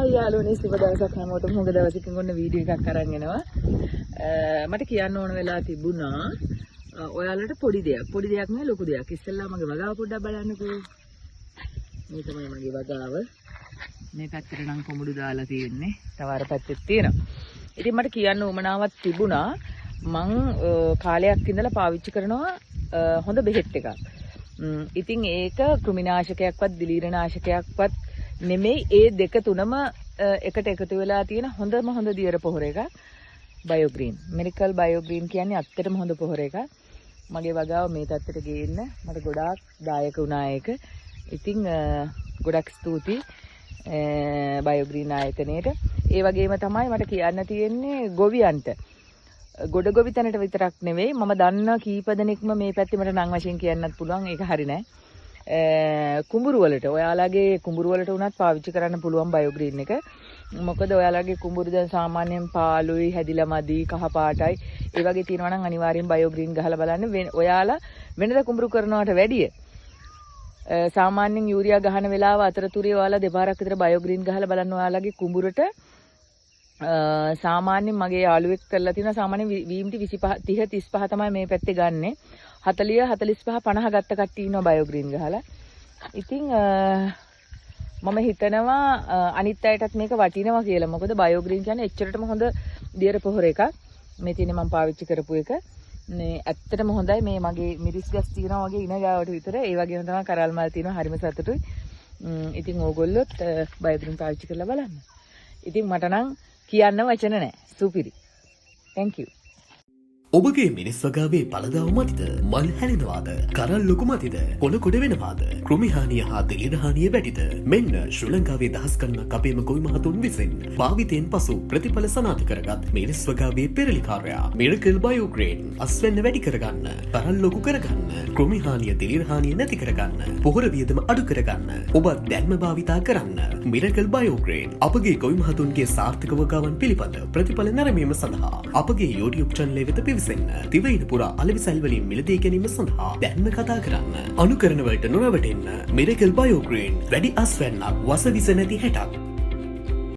හයි යාළුවනේ සුබ දවසක් හැමෝටම හොඟ දවසකින් ඔන්න වීඩියෝ එකක් අරන් එනවා. මට කියන්න ඕන වෙලා තිබුණා ඔයාලට පොඩි දෙයක් නෙවෙයි ලොකු දෙයක්. ඉස්සෙල්ලා මගේ වගාව පොඩ්ඩක් බලන්නකෝ. මේ තමයි මගේ වගාව. මේ පැත්තට නම් කොමුඩු දාලා තියෙන්නේ. තව අර පැත්තෙත් තියෙනවා. ඉතින් මට කියන්න උවමනාවක් තිබුණා මං කාලයක් ඉඳලා පාවිච්චි කරනවා හොඳ බෙහෙත් එකක්. ඉතින් ඒක කෘමිනාශකයක්වත් දිලීරනාශකයක්වත් නෙමෙයි ඒ දෙක තුනම එකට එකතු වෙලා තියෙන හොඳ දියර පොහොර එකක් බයෝග්‍රීන්. මිරකල් බයෝග්‍රීන් කියන්නේ ඇත්තටම හොඳ පොහොර එකක්. මගේ වගාව මේ තත්ත්වයට ගේන්න මට ගොඩාක් දායක වුණා ඒක. ඉතින් ගොඩක් ස්තුතියි බයෝග්‍රීන් ආයතනයට. ඒ වගේම තමයි මට කියන්න තියෙන්නේ ගොවියන්ට. ගොඩ ගොවි තැනට විතරක් නෙවෙයි මම දන්න කීප දෙනෙක්ම මේ පැත්තේ මට නම් වශයෙන් කියන්නත් පුළුවන් ඒක හරි නෑ. කුඹුරු වලට ඔයාලගේ කුඹුරු වලට උනත් පාවිච්චි කරන්න පුළුවන් බයෝග්‍රීන් එක. මොකද ඔයාලගේ කුඹුරු දැන් සාමාන්‍යයෙන් පාළුයි හැදිලා මදි කහ පාටයි ඒ වගේ තියෙනවා නම් අනිවාර්යෙන් බයෝග්‍රීන් ගහලා බලන්න. ඔයාලා වෙනද කුඹුරු කරනවට වැඩිය සාමාන්‍යයෙන් යූරියා ගහන වෙලාව අතරතුරේ ඔයාලා දෙපාරක් විතර බයෝග්‍රීන් ගහලා බලන්න ඔයාලගේ කුඹුරට සාමාන්‍යයෙන් මගේ යාළුවෙක් කරලා තියෙනවා සාමාන්‍යයෙන් වීම්ටි 25 30 35 තමයි මේ පැත්තේ ගන්නෙ 40 45 50 ගත්ත කට්ටිය ඉන්නවා බයෝග්‍රීන් ගහලා. ඉතින් මම හිතනවා අනිත් අයටත් මේක වටිනවා කියලා. මොකද බයෝග්‍රීන් කියන්නේ එච්චරටම හොඳ දියර පොහොර එකක්. මේ තියෙන්නේ මම පාවිච්චි කරපු එක. මේ ඇත්තටම හොඳයි. මේ මගේ මිරිස් ගස් තියෙනවා වගේ ඉන ගාවට විතර. ඒ වගේම තමයි කරල් මල් තියෙනවා. හරිම සතුටුයි. ඉතින් ඕගොල්ලොත් බයෝග්‍රීන් පාවිච්චි කරලා බලන්න. ඉතින් මට නම් කියන්න වචන නැහැ. සුපිරි. Thank you. ඔබගේ මිනිස් වගාවේ පළදාව මතිද මල් හැලෙනවාද කරල් ලොකු මතිද කොළ කොට වෙනවාද කෘමිහානිය හා දිලිරහානිය වැඩිද මෙන්න ශ්‍රී ලංකාවේ දහස් ගණනක් අපේම ගොවි මහතුන් විසින් භාවිතයෙන් පසු ප්‍රතිඵල සනාථ කරගත් මිනිස් වගාවේ පෙරලිකාරයා මිරකල් බයෝග්‍රේන් අස්වැන්න වැඩි කරගන්න කරල් ලොකු කරගන්න කෘමිහානිය දිලිරහානිය නැති කරගන්න පොහොර වියදම අඩු කරගන්න ඔබත් දැන්ම භාවිතා කරන්න මිරකල් බයෝග්‍රේන් අපගේ ගොවි මහතුන්ගේ සාර්ථක වගාවන් පිළිබඳ ප්‍රතිඵල නැරඹීම සඳහා අපගේ YouTube channel වෙත දිවයින පුරා අලෙවිසල් වලින් මිලදී ගැනීම සඳහා දැන්ම කතා කරන්න. අනුකරණ වලට නොරවටෙන්න මිරකල් බයෝග්‍රීන් වැඩි අස්වැන්නක් වස විස නැති හැටක්